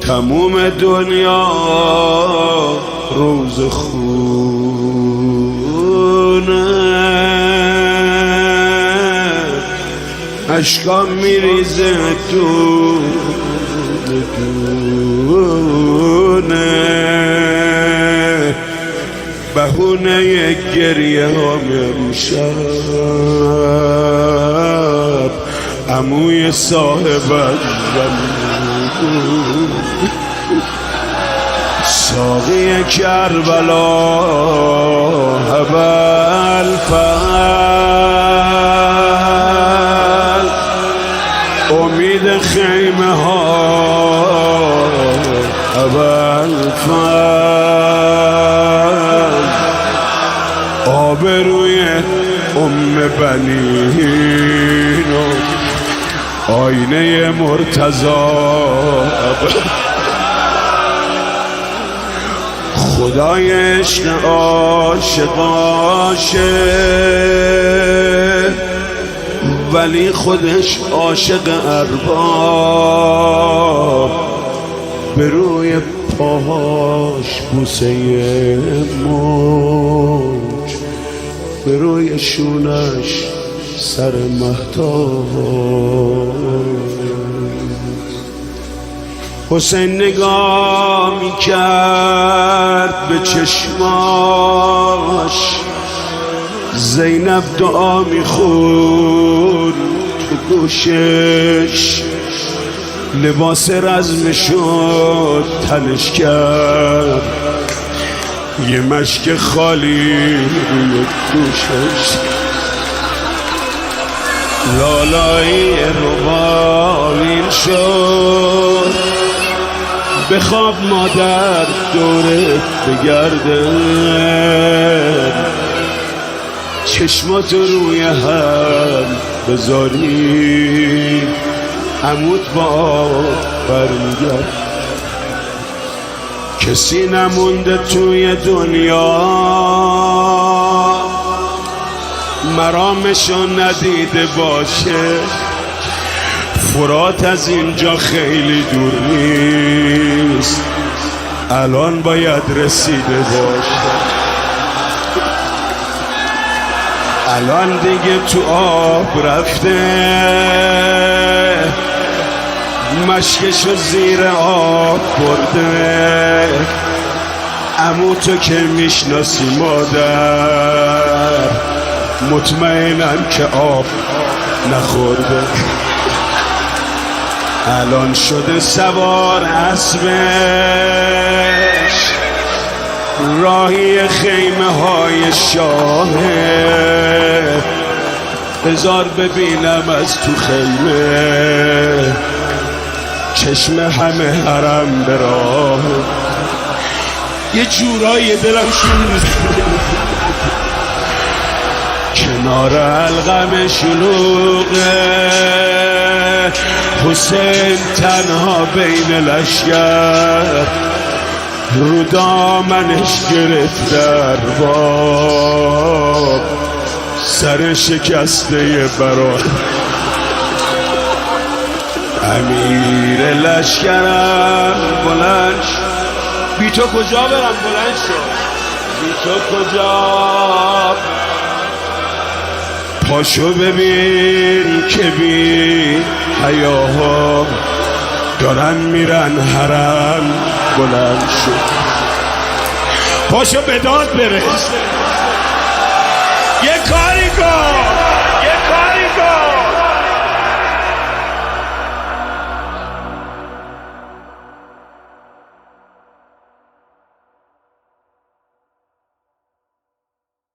تموم دنیا روز خونه، اشکام میریزه تو دونه، بهونه گریه ها امشب عموی صاحبت ساقی کربلا ابوالفضل، امید خیمه ها ابوالفضل، آبروی ام بنین و آینه مرتضی، خدای عشق عاشق عاشق، ولی خودش عاشق ارباب، به روی پاهاش بوسه موج، به روی شونش سر مهتاب. حسین نگاه میکرد به چشماش، زینب دعا میخوند تو گوشش، لباس رزمشو تنش کرد، یه مشک خالی روی دوشش، لالایی روباوین شد، بخواب مادر دورت بگرده، چشماتو روی هم بذاری، عموت با برمیگرد. کسی نمونده توی دنیا مرامشو ندیده باشه، فرات از اینجا خیلی دور نیست، الان باید رسیده باشه، الان دیگه تو آب رفته، مشکشو زیر آب برده، عمو تو که میشناسی مادر، مطمئنم که آب نخورده، الان شده سوار اسبش، راهی خیمه های شاهه، بذار ببینم از تو خیمه، چشم همه حرم به راه، یه جورایی دلم شروع کنار علقم شلوغه، حسین تنها بین لشگر، رو دامنش گرفت ارباب، سر شکسته برات امیر لشکرم بلند شد. بی تو کجا برم بلند شد، بی تو کجا، پاشو ببین که بی حیاها دارن میرن حرم، بلند شد، پاشو به داد برس،